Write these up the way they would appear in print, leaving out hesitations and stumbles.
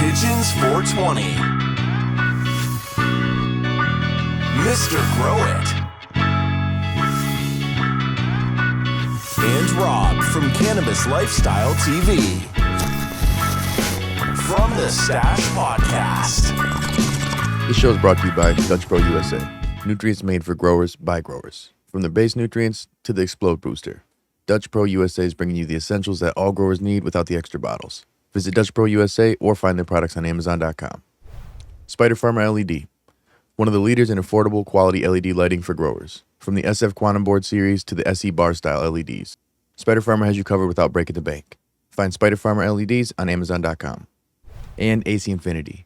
Pigeons 420. Mr. Grow It. And Rob from Cannabis Lifestyle TV. From the Stash Podcast. This show is brought to you by Dutch Pro USA. Nutrients made for growers by growers. From the base nutrients to the Explode Booster. Dutch Pro USA is bringing you the essentials that all growers need without the extra bottles. Visit Dutch Pro USA or find their products on Amazon.com. Spider Farmer LED. One of the leaders in affordable quality LED lighting for growers. From the SF Quantum Board series to the SE Bar style LEDs. Spider Farmer has you covered without breaking the bank. Find Spider Farmer LEDs on Amazon.com. And AC Infinity.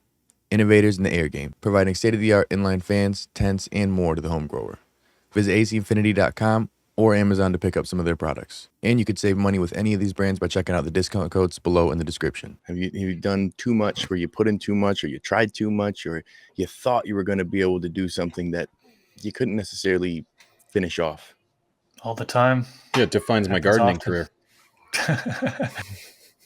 Innovators in the air game, providing state-of-the-art inline fans, tents, and more to the home grower. Visit ACinfinity.com or Amazon to pick up some of their products. And you could save money with any of these brands by checking out the discount codes below in the description. Have you done too much, where you put in too much, or you tried too much, or you thought you were going to be able to do something that you couldn't necessarily finish off? All the time. Yeah, it defines my gardening career.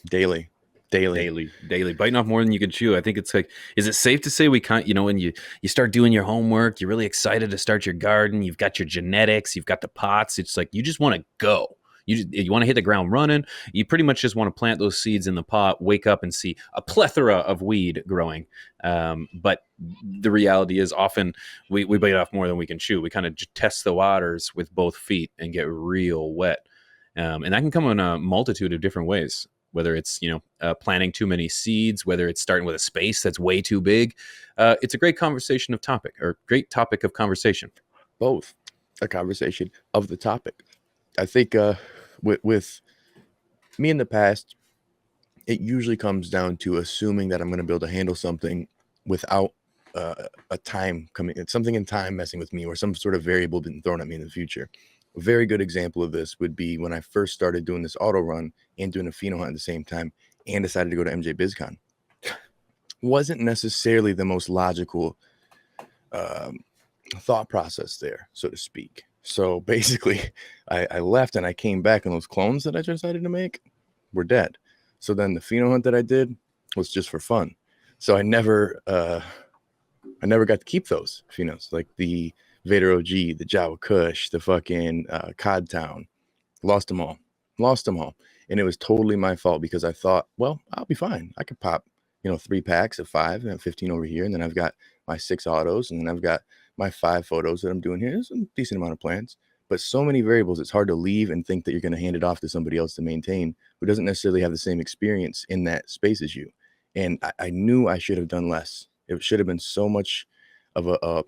Daily. Biting off more than you can chew. I think it's like, is it safe to say we can't, when you start doing your homework, you're really excited to start your garden, you've got your genetics, you've got the pots, it's like you just want to go. You want to hit the ground running. You pretty much just want to plant those seeds in the pot, wake up and see a plethora of weed growing. But the reality is often we bite off more than we can chew. We kind of test the waters with both feet and get real wet. And that can come in a multitude of different ways. Whether it's, planting too many seeds, whether it's starting with a space that's way too big. It's a great conversation of topic, or great topic of conversation. Both a conversation of the topic. I think with me in the past, it usually comes down to assuming that I'm going to be able to handle something without a time coming, something in time messing with me, or some sort of variable being thrown at me in the future. A very good example of this would be when I first started doing this auto run and doing a pheno hunt at the same time, and decided to go to MJ BizCon. Wasn't necessarily the most logical thought process there, so to speak. So basically, I left and I came back, and those clones that I decided to make were dead. So then the pheno hunt that I did was just for fun. So I never got to keep those phenos, like the Vader OG, the Jawa Kush, the fucking Cod Town. Lost them all. And it was totally my fault, because I thought, well, I'll be fine. I could pop, 3 packs of 5 and 15 over here. And then I've got my 6 autos, and then I've got my 5 photos that I'm doing here. There's a decent amount of plants, but so many variables. It's hard to leave and think that you're going to hand it off to somebody else to maintain, who doesn't necessarily have the same experience in that space as you. And I knew I should have done less. It should have been so much of a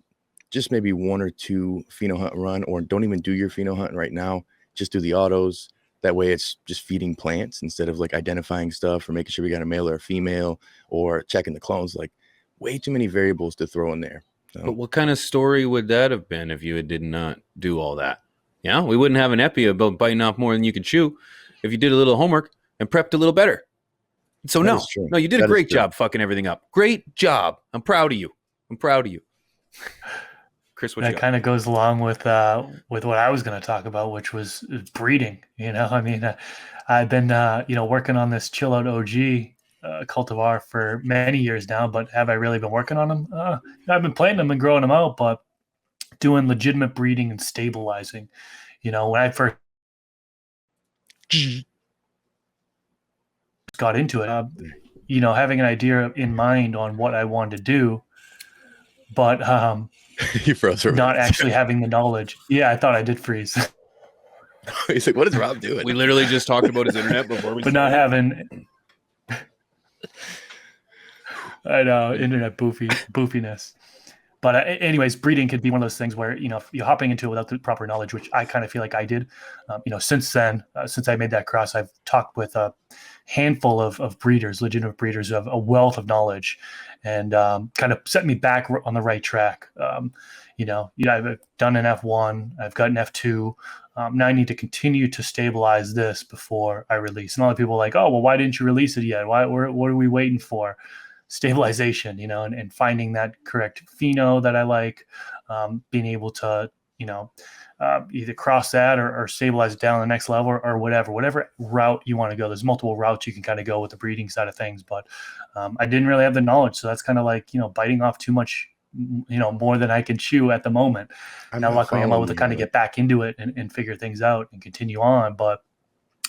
just maybe 1 or 2 pheno hunt run, or don't even do your pheno hunt right now. Just do the autos. That way it's just feeding plants instead of like identifying stuff or making sure we got a male or a female or checking the clones. Like, way too many variables to throw in there. So. But what kind of story would that have been if you did not do all that? Yeah, we wouldn't have an epi about biting off more than you could chew if you did a little homework and prepped a little better. So no, you did a great job fucking everything up. Great job. I'm proud of you. Chris, what that kind of goes along with what I was going to talk about, which was breeding. I've been working on this Chill Out OG cultivar for many years now, but have I really been working on them? I've been planting them and growing them out, but doing legitimate breeding and stabilizing. When I first got into it, having an idea in mind on what I wanted to do, but you froze. Not actually having the knowledge. Yeah, I thought I did freeze. He's like, what is Rob doing? We literally just talked about his internet before we but not having I know, internet boofiness. But anyways, breeding could be one of those things where, if you're hopping into it without the proper knowledge, which I kind of feel like I did. Since then, since I made that cross, I've talked with a handful of breeders, legitimate breeders who have a wealth of knowledge, and kind of set me back on the right track. I've done an F1, I've got an F2. Now I need to continue to stabilize this before I release. And a lot of people are like, oh, well, why didn't you release it yet? What are we waiting for? Stabilization, and finding that correct pheno that I like, being able to, either cross that or stabilize it down the next level or whatever route you want to go. There's multiple routes you can kind of go with the breeding side of things, but I didn't really have the knowledge. So that's kind of like, biting off too much, more than I can chew at the moment. Now, luckily I'm able to kind of get back into it and figure things out and continue on. But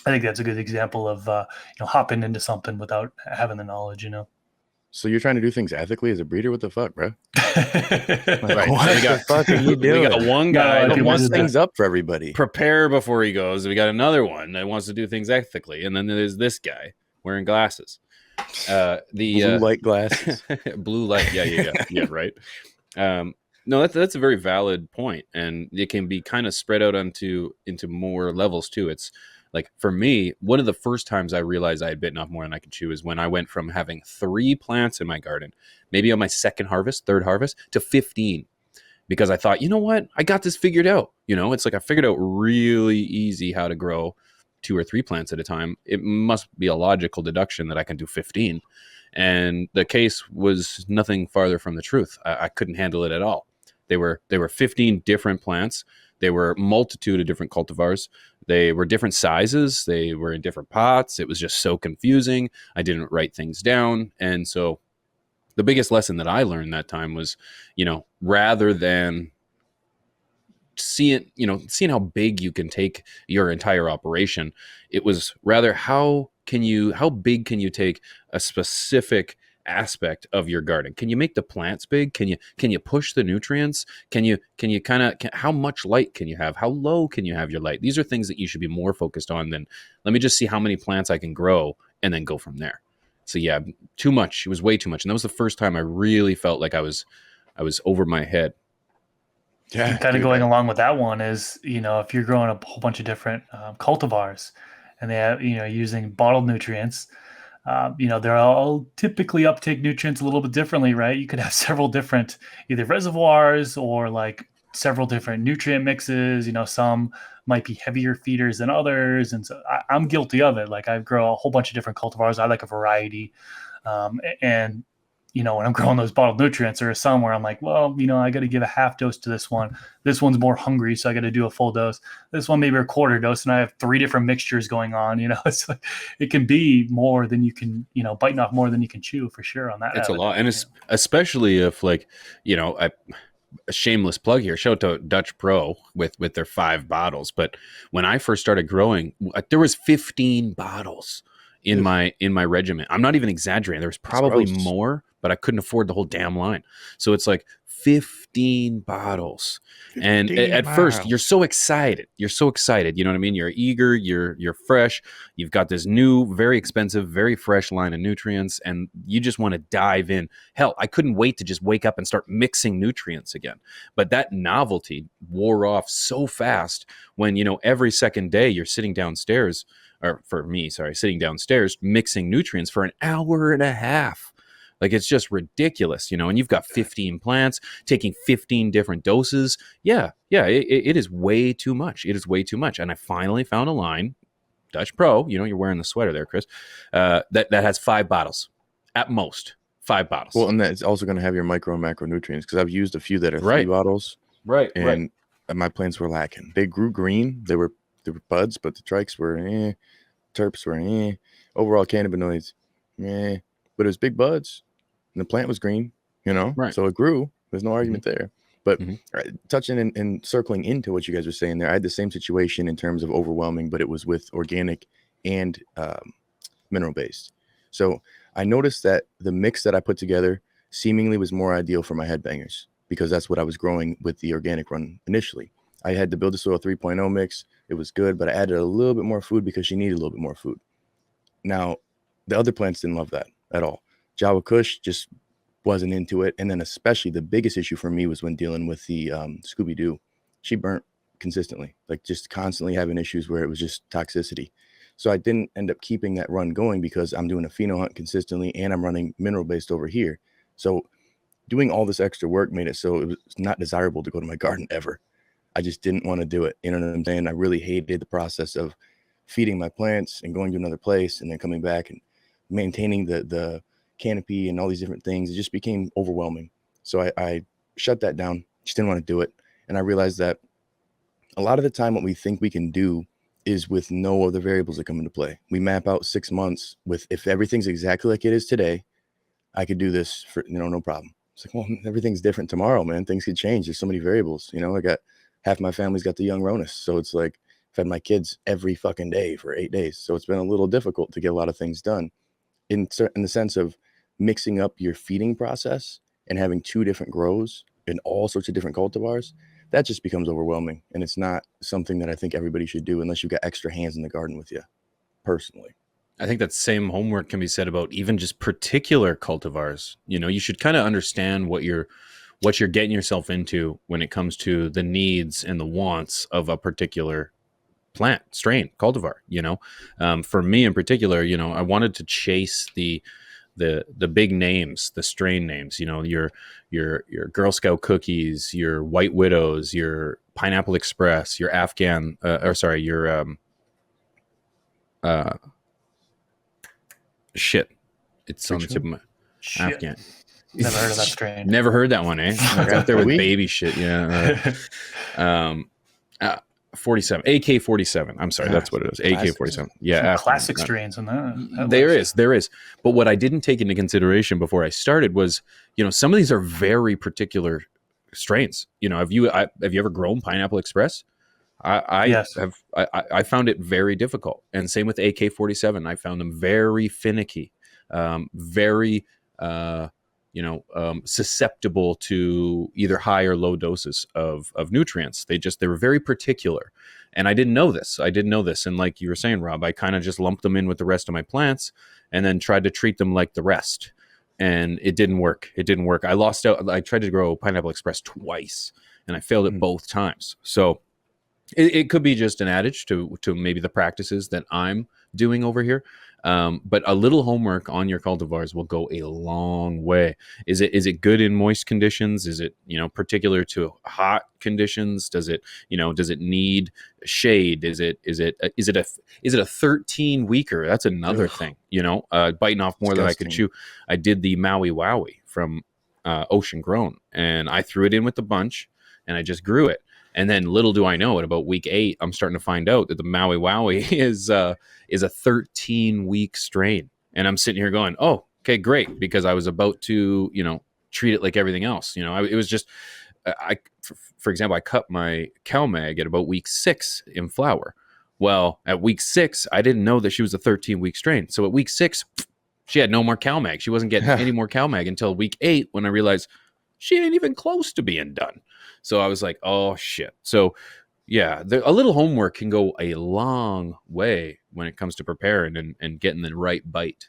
I think that's a good example of, hopping into something without having the knowledge, So you're trying to do things ethically as a breeder? What the fuck, bro? Right. What the fuck are you doing? We got one guy that that wants wants to things up for everybody. prepare before he goes. We got another one that wants to do things ethically, and then there's this guy wearing glasses. The Blue light glasses. blue light. Yeah. Right. No, that's a very valid point, and it can be kind of spread out into more levels too. It's like, for me, one of the first times I realized I had bitten off more than I could chew is when I went from having 3 plants in my garden, maybe on my third harvest, to 15. Because I thought, you know what? I got this figured out. It's like I figured out really easy how to grow 2 or 3 plants at a time. It must be a logical deduction that I can do 15. And the case was nothing farther from the truth. I couldn't handle it at all. They were 15 different plants. They were a multitude of different cultivars. They were different sizes. They were in different pots. It was just so confusing. I didn't write things down. And so the biggest lesson that I learned that time was, rather than seeing how big you can take your entire operation, it was rather how big can you take a specific aspect of your garden? Can you make the plants big? Can you push the nutrients? Can you how much light can you have? How low can you have your light? These are things that you should be more focused on than, let me just see how many plants I can grow and then go from there. So yeah, too much. It was way too much. And that was the first time I really felt like I was over my head. Yeah, kind of going along with that one is, if you're growing a whole bunch of different cultivars and they have, using bottled nutrients, they're all typically uptake nutrients a little bit differently, right? You could have several different either reservoirs or like several different nutrient mixes. Some might be heavier feeders than others. And so I'm guilty of it. Like I grow a whole bunch of different cultivars. I like a variety. And when I'm growing those bottled nutrients, there are some where I'm like, well, I got to give a half dose to this one. This one's more hungry, so I got to do a full dose. This one maybe a quarter dose, and I have 3 different mixtures going on. It's like, it can be more than you can, biting off more than you can chew for sure on that. It's a lot, and it's especially if a shameless plug here. Shout out to Dutch Pro with their 5 bottles. But when I first started growing, there was 15 bottles in my regiment. I'm not even exaggerating. There was probably more, but I couldn't afford the whole damn line. So it's like 15 bottles. 15 and at first you're so excited. You know what I mean? You're eager, you're fresh. You've got this new, very expensive, very fresh line of nutrients, and you just want to dive in. Hell, I couldn't wait to just wake up and start mixing nutrients again. But that novelty wore off so fast when, every second day you're sitting downstairs, sitting downstairs mixing nutrients for an hour and a half. Like, it's just ridiculous, and you've got 15 plants taking 15 different doses. Yeah. It is way too much. It is way too much. And I finally found a line, Dutch Pro, you're wearing the sweater there, Chris, that has 5 bottles at most. 5 bottles. Well, and that's also going to have your micro and macronutrients, because I've used a few that are 3 bottles. Right. And my plants were lacking. They grew green. They were buds, but the trikes were terps were overall cannabinoids, but it was big buds and the plant was green, right. So it grew. There's no argument there. But touching and circling into what you guys were saying there, I had the same situation in terms of overwhelming, but it was with organic and mineral based. So I noticed that the mix that I put together seemingly was more ideal for my headbangers, because that's what I was growing with the organic run initially. I had to build a soil 3.0 mix. It was good, but I added a little bit more food because she needed a little bit more food. Now, the other plants didn't love that at all. Java Kush just wasn't into it. And then especially the biggest issue for me was when dealing with the Scooby-Doo. She burnt consistently, like just constantly having issues where it was just toxicity. So I didn't end up keeping that run going because I'm doing a pheno hunt consistently and I'm running mineral based over here. So doing all this extra work made it so it was not desirable to go to my garden ever. I just didn't want to do it. You know what I'm saying? I really hated the process of feeding my plants and going to another place and then coming back and maintaining the canopy and all these different things. It just became overwhelming. So I shut that down. Just didn't want to do it. And I realized that a lot of the time what we think we can do is with no other variables that come into play. We map out 6 months with, if everything's exactly like it is today, I could do this for, no problem. It's like, well, everything's different tomorrow, man. Things could change. There's so many variables. I got half my family's got the young Ronus. So it's like fed my kids every fucking day for 8 days. So it's been a little difficult to get a lot of things done in the sense of mixing up your feeding process and having 2 different grows and all sorts of different cultivars. That just becomes overwhelming. And it's not something that I think everybody should do unless you've got extra hands in the garden with you, personally. I think that same homework can be said about even just particular cultivars. You should kind of understand what you're getting yourself into when it comes to the needs and the wants of a particular plant, strain, cultivar. For me in particular, I wanted to chase the big names, the strain names. Your Girl Scout cookies, your White Widows, your Pineapple Express, your Afghan, shit. It's on the tip of my Afghan. Never heard of that strain. Never heard that one, eh? It's out there with baby shit. Yeah. 47, AK-47. I'm sorry, that's what it is. AK-47. Yeah. Classic strains in that. There is. But what I didn't take into consideration before I started was, some of these are very particular strains. Have you ever grown Pineapple Express? Yes. I found it very difficult, and same with AK-47. I found them very finicky, very susceptible to either high or low doses of nutrients. They were very particular, and I didn't know this. And like you were saying, Rob, I kind of just lumped them in with the rest of my plants, and then tried to treat them like the rest, and it didn't work. I lost out. I tried to grow Pineapple Express twice, and I failed it both times. So. It could be just an adage to maybe the practices that I'm doing over here. But a little homework on your cultivars will go a long way. Is it good in moist conditions? Is it, particular to hot conditions? Does it need shade? Is it a 13 weeker? That's another thing, biting off more than I could chew. I did the Maui Wowie from Ocean Grown, and I threw it in with the bunch, and I just grew it. And then little do I know, at about week 8, I'm starting to find out that the Maui Wowie is a 13-week strain. And I'm sitting here going, oh, okay, great. Because I was about to, treat it like everything else. It was just, for example, I cut my CalMag at about week 6 in flower. Well, at week 6, I didn't know that she was a 13-week strain. So at week 6, she had no more CalMag. She wasn't getting any more CalMag until week 8, when I realized she ain't even close to being done. So I was like, oh, shit. So, yeah, a little homework can go a long way when it comes to preparing and getting the right bite,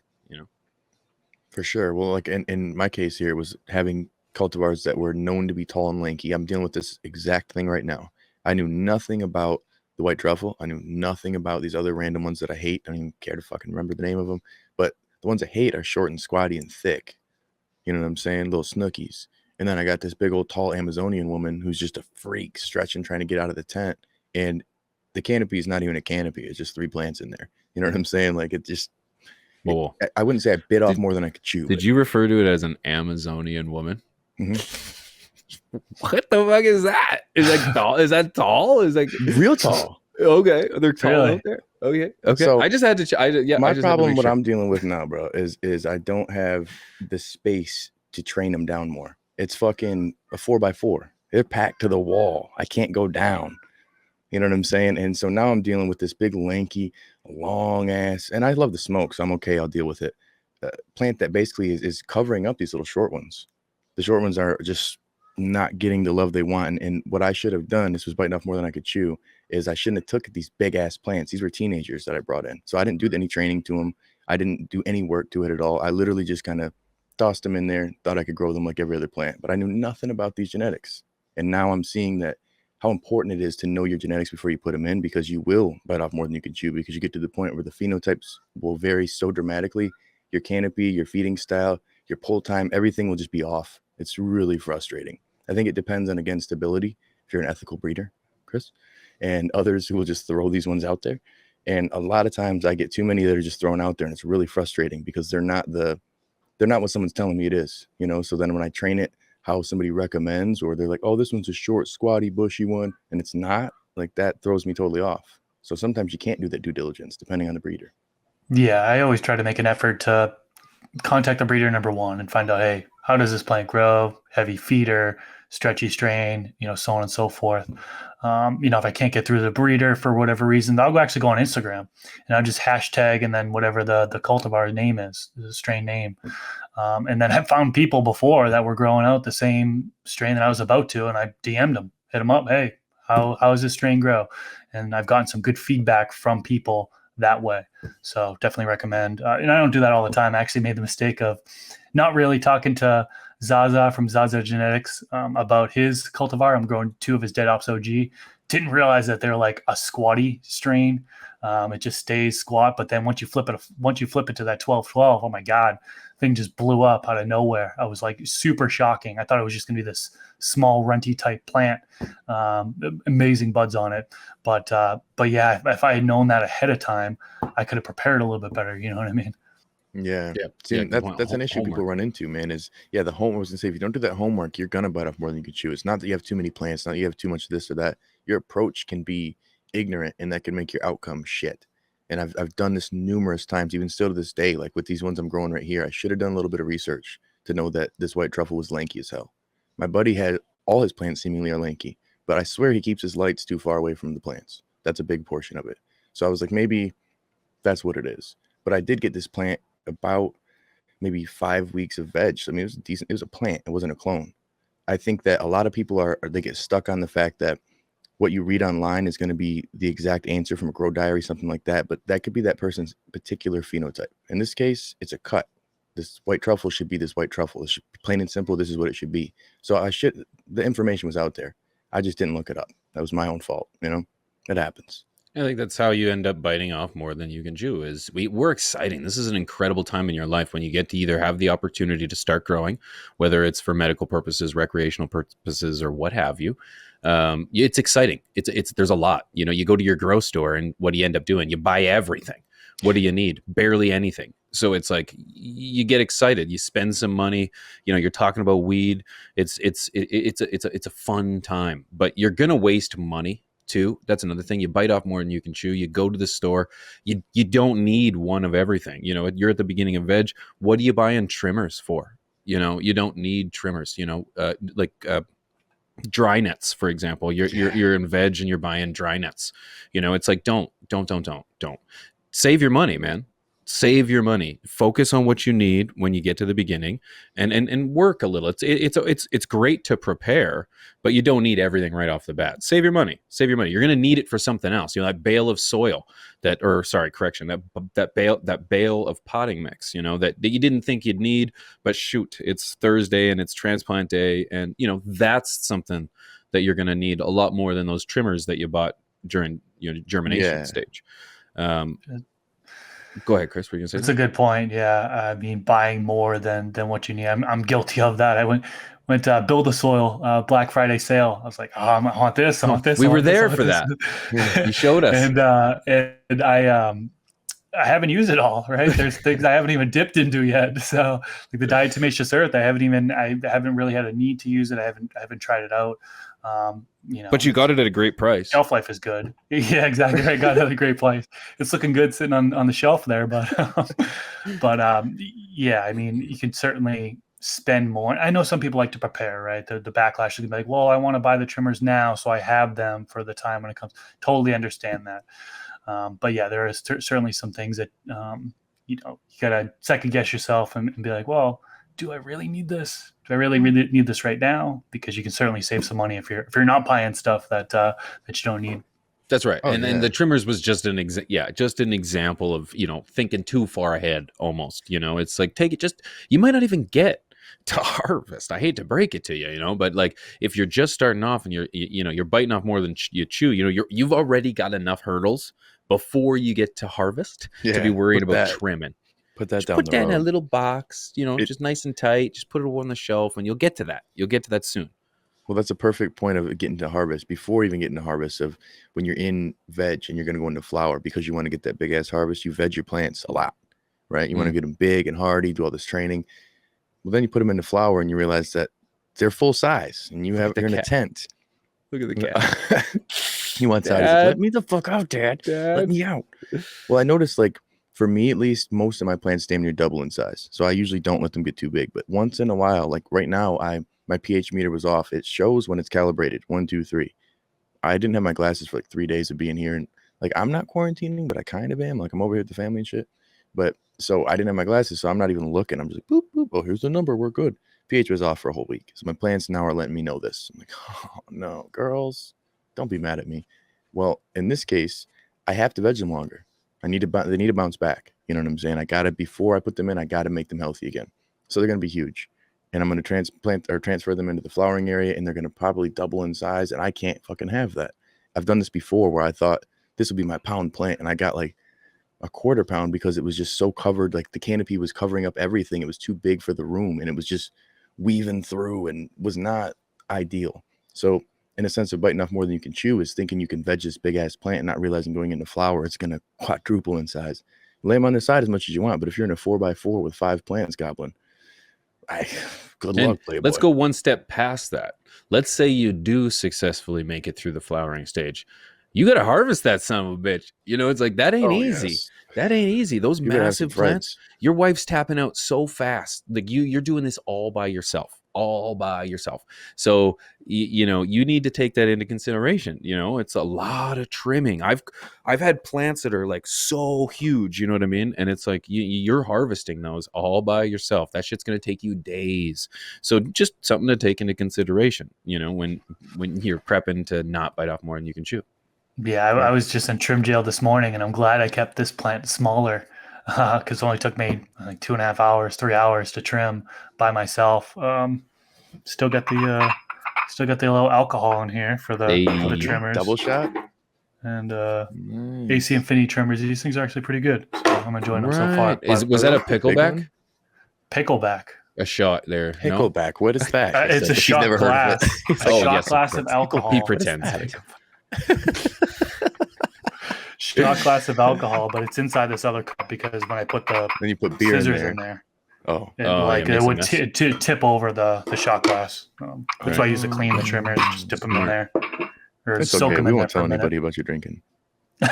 For sure. Well, like in my case here, it was having cultivars that were known to be tall and lanky. I'm dealing with this exact thing right now. I knew nothing about the white truffle. I knew nothing about these other random ones that I hate. I don't even care to fucking remember the name of them. But the ones I hate are short and squatty and thick. You know what I'm saying? Little snookies. And then I got this big old tall Amazonian woman who's just a freak, stretching, trying to get out of the tent. And the canopy is not even a canopy. It's just 3 plants in there. You know what I'm saying? Like, it just, I wouldn't say I bit off more than I could chew. Did you refer to it as an Amazonian woman? Mm-hmm. What the fuck is that? Is that tall? Is that tall? Is that real tall? Okay. They're tall Really? out there. Okay. So I just had to, my problem, what I'm dealing with now, bro, is I don't have the space to train them down more. It's fucking a 4x4. They're packed to the wall. I can't go down. You know what I'm saying? And so now I'm dealing with this big, lanky, long ass, and I love the smoke, so I'm okay. I'll deal with it. Plant that basically is covering up these little short ones. The short ones are just not getting the love they want. And what I should have done, this was biting off more than I could chew, is I shouldn't have took these big ass plants. These were teenagers that I brought in. So I didn't do any training to them. I didn't do any work to it at all. I literally just kind of tossed them in there, thought I could grow them like every other plant, but I knew nothing about these genetics. And now I'm seeing that how important it is to know your genetics before you put them in, because you will bite off more than you can chew, because you get to the point where the phenotypes will vary so dramatically. Your canopy, your feeding style, your pull time, everything will just be off. It's really frustrating. I think it depends on, again, stability. If you're an ethical breeder, Chris, and others who will just throw these ones out there. And a lot of times I get too many that are just thrown out there, and it's really frustrating because they're not what someone's telling me it is, So then when I train it how somebody recommends, or they're like, oh, this one's a short, squatty, bushy one, and it's not, like that throws me totally off. So sometimes you can't do that due diligence depending on the breeder. Yeah, I always try to make an effort to contact the breeder number one and find out, hey, how does this plant grow? Heavy feeder, stretchy strain, so on and so forth. If I can't get through the breeder for whatever reason, I'll actually go on Instagram and I'll just hashtag and then whatever the cultivar name is, the strain name. And then I've found people before that were growing out the same strain that I was about to, and I DM'd them, hit them up, hey, how does this strain grow? And I've gotten some good feedback from people that way. So definitely recommend. And I don't do that all the time. I actually made the mistake of not really talking to Zaza from Zaza Genetics about his cultivar. I'm growing 2 of his Dead Ops OG. Didn't realize that they're like a squatty strain. It just stays squat, but then once you flip it to that 12-12, oh my God, thing just blew up out of nowhere. I was like super shocking. I thought it was just gonna be this small runty type plant, amazing buds on it. But yeah, if I had known that ahead of time, I could have prepared a little bit better. You know what I mean? Yeah. Yeah. See, Yeah, that's an issue people run into, man, is the homework. I was gonna say, if you don't do that homework, you're gonna bite off more than you can chew. It's not that you have too many plants, not that you have too much of this or that. Your approach can be ignorant, and that can make your outcome shit. And I've done this numerous times, even still to this day. Like with these ones I'm growing right here, I should have done a little bit of research to know that this white truffle was lanky as hell. My buddy had all his plants seemingly are lanky, but I swear he keeps his lights too far away from the plants. That's a big portion of it. So I was like, maybe that's what it is. But I did get this plant about maybe 5 weeks of veg. I mean, it was decent. It was a plant. It wasn't a clone. I think that a lot of people they get stuck on the fact that what you read online is going to be the exact answer from a grow diary, something like that. But that could be that person's particular phenotype. In this case, it's a cut. This white truffle should be this white truffle. It should, plain and simple, this is what it should be. So the information was out there. I just didn't look it up. That was my own fault. It happens. I think that's how you end up biting off more than you can chew. We're exciting. This is an incredible time in your life when you get to either have the opportunity to start growing, whether it's for medical purposes, recreational purposes, or what have you. It's exciting. There's a lot. You go to your grow store, and what do you end up doing? You buy everything. What do you need? Barely anything. So it's like you get excited. You spend some money. You're talking about weed. It's a fun time, but you're gonna waste money too. That's another thing. You bite off more than you can chew. You go to the store. You don't need one of everything. You're at the beginning of veg. What are you buying trimmers for? You don't need trimmers. Dry nets, for example. You're in veg and you're buying dry nets. It's like don't. Save your money, man. Save your money. Focus on what you need when you get to the beginning, and work a little. It's great to prepare, but you don't need everything right off the bat. Save your money. You're going to need it for something else. That bale of soil that bale of potting mix. That you didn't think you'd need, but shoot, it's Thursday and it's transplant day, and that's something that you're going to need a lot more than those trimmers that you bought during germination stage. Go ahead, Chris. What are you gonna say? That's a good point. Yeah, I mean, buying more than what you need. I'm guilty of that. I went build a soil Black Friday sale. I was like, I want this. I want this. We were there for that. You showed us, and I haven't used it all. Right, there's things I haven't even dipped into yet. So like the diatomaceous earth, I haven't really had a need to use it. I haven't tried it out. But you got it at a great price. Shelf life is good. Yeah, exactly. I got it at a great price. It's looking good sitting on the shelf there, but yeah, I mean, you can certainly spend more. I know some people like to prepare, right? The backlash is gonna be like, well, I want to buy the trimmers now, so I have them for the time when it comes. Totally understand that. But yeah, there is certainly some things that you gotta second guess yourself and be like, well, do I really need this? Do I really need this right now? Because you can certainly save some money if you're not buying stuff that you don't need. That's right. And the trimmers was just an example of, thinking too far ahead almost. It's like you might not even get to harvest. I hate to break it to you, but like if you're just starting off and you're biting off more than you chew, you've already got enough hurdles before you get to harvest to be worried about trimming. Put that down. Put that in a little box, just nice and tight. Just put it on the shelf, and you'll get to that. You'll get to that soon. Well, that's a perfect point of getting to harvest. Before even getting to harvest, of when you're in veg and you're going to go into flower, because you want to get that big ass harvest, you veg your plants a lot, right? You want to get them big and hardy, do all this training. Well, then you put them into flower, and you realize that they're full size, and you're in a tent. Look at the cat. He wants out. He's like, Dad. let me the fuck out, Dad. Let Dad. me out. Well, I noticed, like, for me at least, most of my plants damn near double in size. So I usually don't let them get too big. But once in a while, like right now, my pH meter was off. It shows when it's calibrated 1, 2, 3. I didn't have my glasses for like 3 days of being here, and like I'm not quarantining, but I kind of am. Like I'm over here with the family and shit. But so I didn't have my glasses, so I'm not even looking. I'm just like boop boop. Oh, here's the number. We're good. pH was off for a whole week. So my plants now are letting me know this. I'm like, oh no, girls, don't be mad at me. Well, in this case, I have to veg them longer. They need to bounce back. You know what I'm saying? Before I put them in, I got to make them healthy again. So they're going to be huge. And I'm going to transfer them into the flowering area, and they're going to probably double in size. And I can't fucking have that. I've done this before where I thought this would be my pound plant, and I got like a quarter pound because it was just so covered. Like the canopy was covering up everything. It was too big for the room, and it was just weaving through and was not ideal. So in a sense of biting off more than you can chew is thinking you can veg this big ass plant and not realizing going into flower, it's going to quadruple in size. Lay them on the side as much as you want. But if you're in a 4x4 with 5 plants, Goblin, good luck, Playboy. Let's go one step past that. Let's say you do successfully make it through the flowering stage. You got to harvest that son of a bitch. You know, it's like, that ain't easy. Yes. That ain't easy. Those You gotta have some massive plants, your wife's tapping out so fast. Like you're doing this all by yourself. So you need to take that into consideration. You know, it's a lot of trimming. I've had plants that are like so huge, you know what I mean? And it's like you're harvesting those all by yourself. That shit's going to take you days. So just something to take into consideration, you know, when you're prepping to not bite off more than you can chew. Yeah, I was just in trim jail this morning, and I'm glad I kept this plant smaller because it only took me like 2.5 hours, 3 hours to trim by myself. Still got the little alcohol in here for the trimmers. Double shot And Nice. AC Infinity trimmers. These things are actually pretty good. So I'm enjoying them so far. Was that a pickleback? Pickleback? A shot there. pickleback. What is that? It's a shot glass. A shot glass of alcohol. He pretends. Shot glass of alcohol, but it's inside this other cup because when I put the Then you put beer scissors in there. Oh, it would tip over the shot glass. That's why I use to clean the trimmers. Just dip them in there, or it's soak okay. them We in won't there tell for a anybody about your drinking. The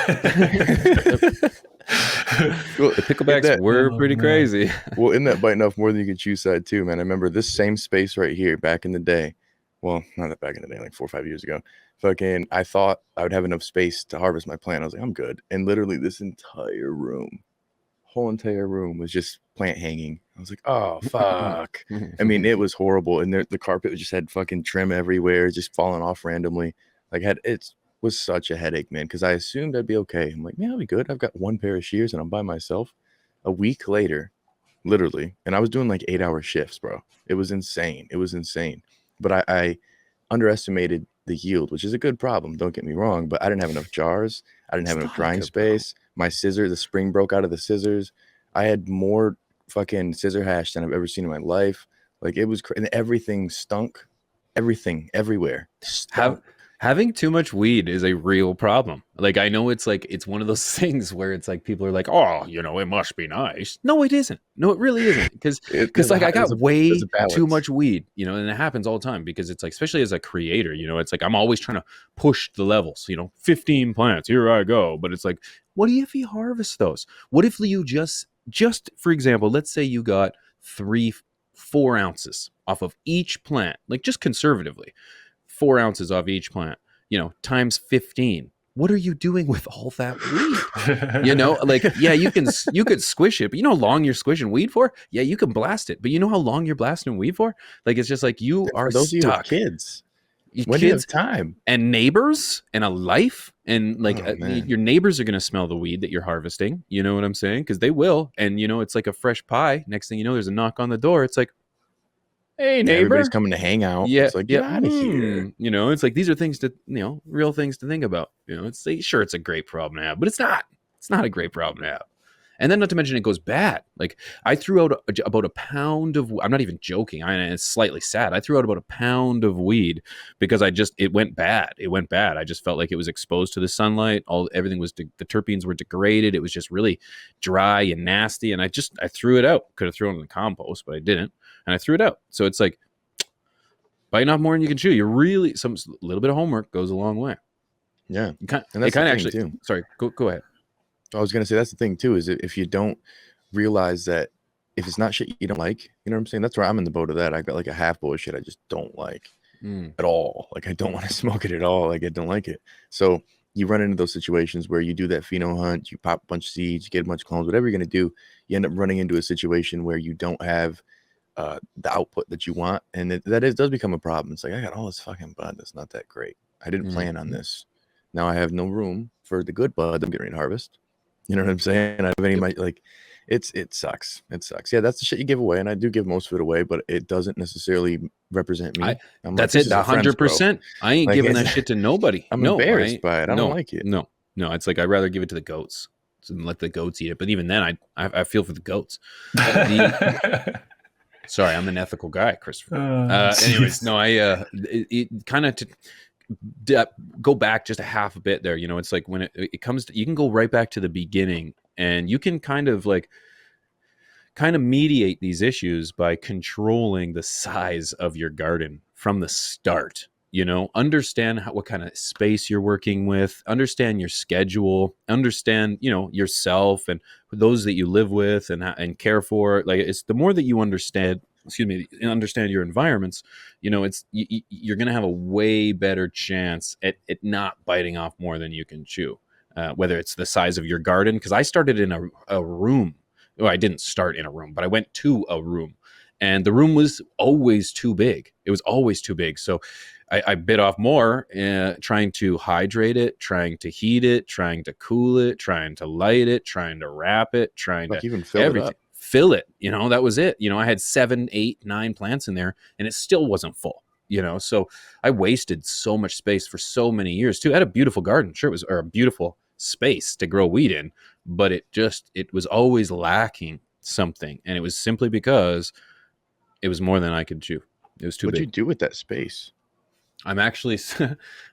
picklebacks were pretty crazy. Well, in that biting off more than you can chew side too, man. I remember this same space right here back in the day. Well, not that back in the day, like 4 or 5 years ago. Fucking, I thought I would have enough space to harvest my plant. I was like, I'm good. And literally this whole entire room was just plant hanging. I was like, oh, fuck. I mean, it was horrible. And the carpet just had fucking trim everywhere, just falling off randomly. Like, it was such a headache, man, because I assumed I'd be okay. I'm like, man, I'll be good. I've got one pair of shears and I'm by myself. A week later, literally, and I was doing like 8-hour shifts, bro. It was insane. But I underestimated the yield, which is a good problem. Don't get me wrong, but I didn't have enough jars. I didn't have enough drying space. My scissor, the spring broke out of the scissors. I had more fucking scissor hash than I've ever seen in my life. Like it was and everything stunk. Everything, everywhere. Having too much weed is a real problem. Like, I know it's like, it's one of those things where it's like, people are like, oh, you know, it must be nice. No, it isn't. No, it really isn't. Because like, I got way too much weed, you know, and it happens all the time because it's like, especially as a creator, you know, it's like, I'm always trying to push the levels, you know, 15 plants, here I go. But it's like, what if you harvest those? What if you just for example, let's say you got 4 ounces off of each plant, like just conservatively, 4 ounces off each plant, you know, times 15. What are you doing with all that weed? You know, like, yeah, you could squish it, but you know how long you're squishing weed for? Yeah, you can blast it, but you know how long you're blasting weed for? Like, it's just like you are those stuck. Of you with kids. When do you have time? And neighbors and a life, and like your neighbors are going to smell the weed that you're harvesting. You know what I'm saying? Because they will. And, you know, it's like a fresh pie. Next thing you know, there's a knock on the door. It's like, hey, neighbor. Everybody's coming to hang out. Yeah, it's like, get out of here. You know, it's like, these are things to, you know, real things to think about. You know, it's like, sure, it's a great problem to have, but it's not. It's not a great problem to have. And then not to mention it goes bad. Like I threw out about a pound of, I'm not even joking. It's slightly sad. I threw out about a pound of weed because it went bad. It went bad. I just felt like it was exposed to the sunlight. Everything was, the terpenes were degraded. It was just really dry and nasty. And I threw it out. Could have thrown it in the compost, but I didn't. And I threw it out. So it's like biting off more than you can chew. You're really, a little bit of homework goes a long way. Yeah. It kind And that's of the thing actually, too. sorry, go ahead. I was gonna say that's the thing too, is if you don't realize that if it's not shit you don't like, you know what I'm saying? That's where I'm in the boat of that. I got like a half bowl of shit I just don't like at all. Like I don't want to smoke it at all. Like I don't like it. So you run into those situations where you do that pheno hunt, you pop a bunch of seeds, you get a bunch of clones, whatever you're gonna do, you end up running into a situation where you don't have the output that you want, and does become a problem. It's like I got all this fucking bud that's not that great. I didn't plan on this. Now I have no room for the good bud I'm getting ready to harvest. You know what I'm saying? I don't have any of my like. It sucks. It sucks. Yeah, that's the shit you give away, and I do give most of it away, but it doesn't necessarily represent me. I'm like, That's this it, is our friends, bro. 100%. I ain't Like, giving that shit to nobody. I'm No, embarrassed by it. I don't like it. No. It's like I'd rather give it to the goats and let the goats eat it. But even then, I feel for the goats. Sorry, I'm an ethical guy, Christopher. Anyways, no, it kind of go back just a half a bit there. You know, it's like when it comes to, you can go right back to the beginning, and you can kind of mediate these issues by controlling the size of your garden from the start. You know, understand what kind of space you're working with, understand your schedule, understand, you know, yourself and those that you live with and care for. Like, it's the more that you understand your environments, you know, you're going to have a way better chance at not biting off more than you can chew, whether it's the size of your garden. Because I started in a room. Well, I didn't start in a room, but I went to a room, and the room was always too big. It was always too big. So I bit off more, trying to hydrate it, trying to heat it, trying to cool it, trying to light it, trying to wrap it, trying like to even fill everything. it up. Fill it. You know, that was it. You know, I had 7, 8, 9 plants in there, and it still wasn't full. You know, so I wasted so much space for so many years too. I had a beautiful garden. Sure, it was, or a beautiful space to grow weed in, but it was always lacking something, and it was simply because it was more than I could chew. It was too big. What'd you do with that space? I'm actually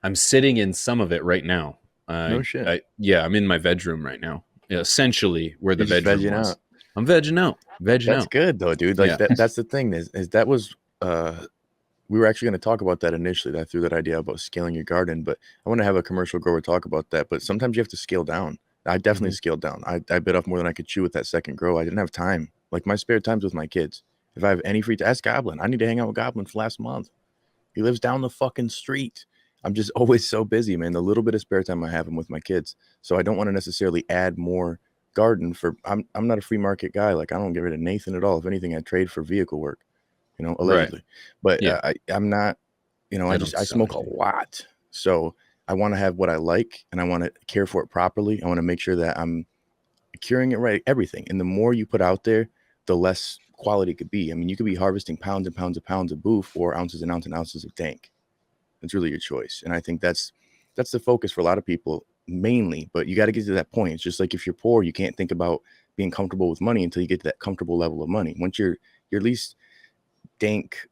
I'm sitting in some of it right now. No shit. I'm in my veg room right now. Essentially, where the veg room was. Out. I'm vegging out. That's good though, dude. Like that's the thing is that was we were actually going to talk about that initially. I threw that idea about scaling your garden, but I want to have a commercial grower talk about that. But sometimes you have to scale down. I definitely scaled down. I bit off more than I could chew with that second grow. I didn't have time. Like my spare time's with my kids. If I have any free time, ask Goblin. I need to hang out with Goblin for last month. He lives down the fucking street. I'm just always so busy, man. The little bit of spare time I have, I'm with my kids. So I don't want to necessarily add more garden for. I'm not a free market guy. Like I don't get rid of Nathan at all. If anything, I trade for vehicle work. You know, allegedly. Right. But yeah. I'm not. You know, I smoke a lot. So I want to have what I like, and I want to care for it properly. I want to make sure that I'm curing it right, everything. And the more you put out there, the less quality it could be. I mean, you could be harvesting pounds and pounds and pounds of boof or ounces and ounces of dank. It's really your choice. And I think that's the focus for a lot of people mainly, but you got to get to that point. It's just like if you're poor, you can't think about being comfortable with money until you get to that comfortable level of money. Once you're at least dank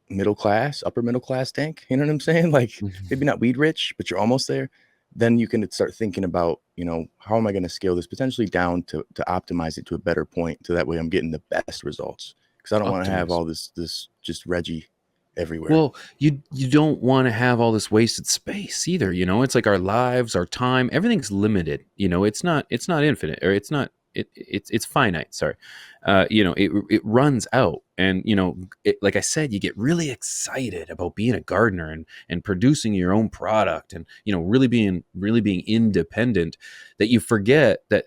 middle class, upper middle class dank, you know what I'm saying? Like maybe not weed rich, but you're almost there. Then you can start thinking about, you know, how am I going to scale this potentially down to optimize it to a better point, so that way I'm getting the best results. Because I don't want to have all this just Reggie everywhere. Well, you don't want to have all this wasted space either. You know, it's like our lives, our time, everything's limited. You know, it's not infinite, or it's finite. Sorry. You know, it runs out. And, you know, like I said, you get really excited about being a gardener and producing your own product, and, you know, really being independent, that you forget that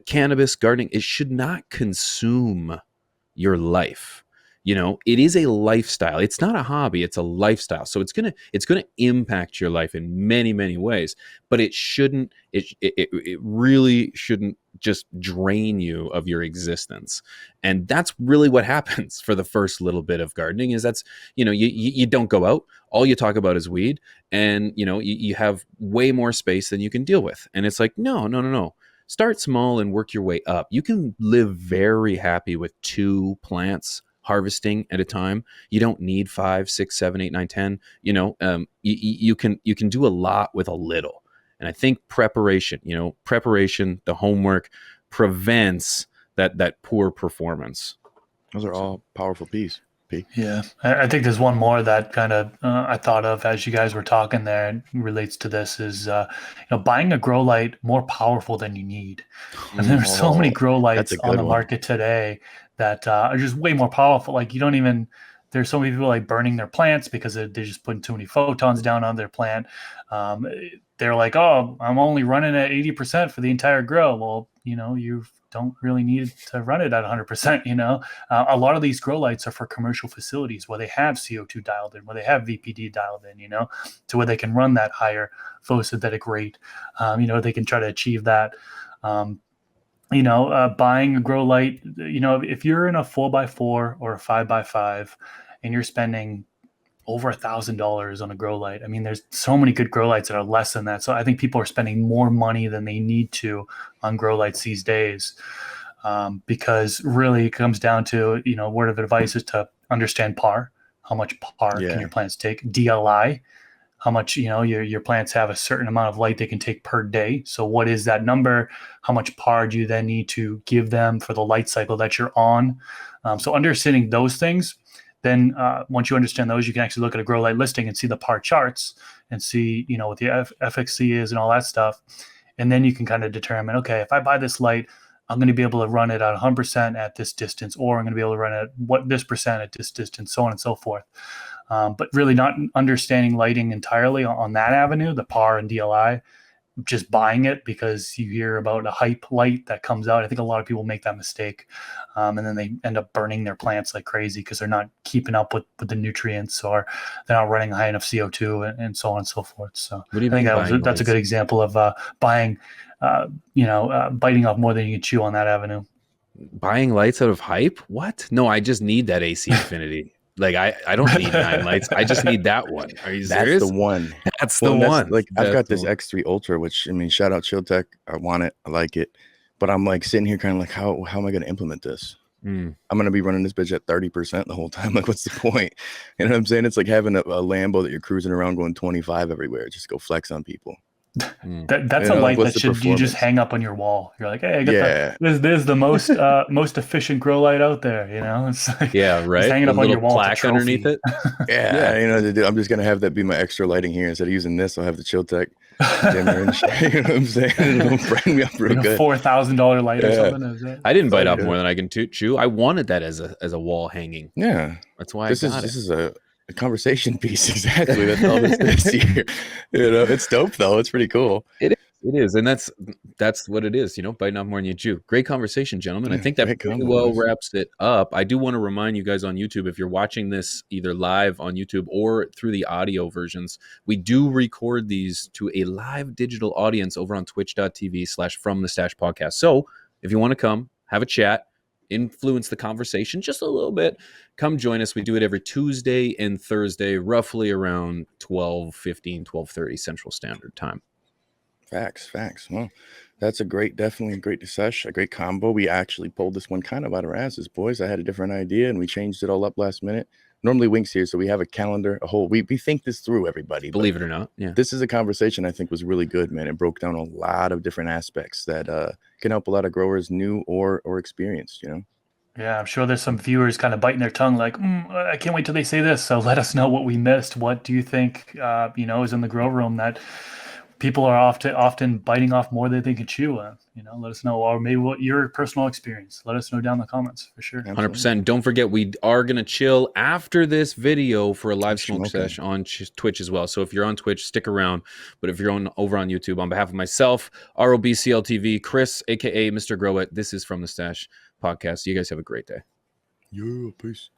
cannabis gardening, it should not consume your life. You know, it is a lifestyle. It's not a hobby. It's a lifestyle. So it's gonna impact your life in many, many ways. But it shouldn't. It really shouldn't just drain you of your existence. And that's really what happens for the first little bit of gardening. Is that's, you know, you don't go out. All you talk about is weed, and, you know, you have way more space than you can deal with. And it's like, no. Start small and work your way up. You can live very happy with 2 plants harvesting at a time. You don't need 5, 6, 7, 8, 9, 10. You know, you can do a lot with a little. And I think preparation, the homework prevents that poor performance. Those are all powerful P. Yeah, I think there's one more that kind of I thought of as you guys were talking there and relates to this is buying a grow light more powerful than you need. And there's so many Oh, grow that's lights a on good the one. market today that are just way more powerful. Like you don't even there's so many people like burning their plants because they're just putting too many photons down on their plant. Um, they're like, oh, I'm only running at 80% for the entire grow. Well, you don't really need to run it at 100%. A lot of these grow lights are for commercial facilities where they have CO2 dialed in, where they have VPD dialed in, to where they can run that higher photosynthetic rate. They can try to achieve that. Buying a grow light, if you're in a 4x4 or a 5x5 and you're spending over $1,000 on a grow light. I mean, there's so many good grow lights that are less than that. So I think people are spending more money than they need to on grow lights these days, because really it comes down to, word of advice is to understand PAR. How much PAR can Yeah. your plants take? DLI, how much, your plants have a certain amount of light they can take per day. So what is that number? How much PAR do you then need to give them for the light cycle that you're on? So understanding those things, then once you understand those, you can actually look at a grow light listing and see the PAR charts and see, what the FXC is and all that stuff. And then you can kind of determine, okay, if I buy this light, I'm going to be able to run it at 100% at this distance, or I'm going to be able to run it at this percent at this distance, so on and so forth. But really not understanding lighting entirely on that avenue, the PAR and DLI, just buying it because you hear about a hype light that comes out. I think a lot of people make that mistake. And then they end up burning their plants like crazy because they're not keeping up with the nutrients, or they're not running high enough CO2 and so on and so forth. So What do you I think mean that's a good example of buying, biting off more than you can chew on that avenue. Buying lights out of hype? What? No, I just need that AC Infinity. Like I don't need 9 lights. I just need that one. Are you That's serious? the one. That's the Well, that's one. like I've That's got the this one. X3 Ultra, which I mean, shout out Chill Tech. I want it. I like it. But I'm like sitting here kind of like, how am I going to implement this? Mm. I'm going to be running this bitch at 30% the whole time. Like, what's the point? You know what I'm saying? It's like having a Lambo that you're cruising around going 25 everywhere. Just go flex on people. That's a light that you just hang up on your wall. You're like, hey, I got this is the most most efficient grow light out there. It's like, Yeah, right. just hanging up on your wall. Plaque underneath it. Yeah. I'm just gonna have that be my extra lighting here. Instead of using this, I'll have the Chill Tech dimmer and shit. You know what I'm saying? It'll brighten me up real good. $4,000 light or something. I didn't bite off more than I can chew. I wanted that as a wall hanging. Yeah, that's why this is a conversation piece. Exactly. That's all this here. It's dope though. It's pretty cool. It is, and that's what it is. Biting off more than you chew. Great conversation, gentlemen. I think that pretty well wraps it up. I do want to remind you guys on YouTube, if you're watching this either live on YouTube or through the audio versions, we do record these to a live digital audience over on twitch.tv/From the Stash Podcast. So if you want to come have a chat, influence the conversation just a little bit, come join us. We do it every Tuesday and Thursday, roughly around 12:15, 12:30 Central Standard Time. Facts. Well, that's definitely a great sesh, a great combo. We actually pulled this one kind of out of our asses, boys. I had a different idea and we changed it all up last minute. Normally Wink's here, so we have a calendar, we think this through, everybody. Believe it or not. Yeah. This is a conversation I think was really good, man. It broke down a lot of different aspects that can help a lot of growers, new or experienced, Yeah, I'm sure there's some viewers kind of biting their tongue like, I can't wait till they say this. So let us know what we missed. What do you think, is in the grow room that people are often biting off more than they can chew on? Let us know, or maybe what your personal experience. Let us know down in the comments for sure. 100%. Don't forget, we are going to chill after this video for a live smoke sesh on Twitch as well. So if you're on Twitch, stick around. But if you're over on YouTube, on behalf of myself, ROB CLtv, Chris, aka Mr. Grow It, this is From the Stash Podcast. You guys have a great day. Yeah, peace.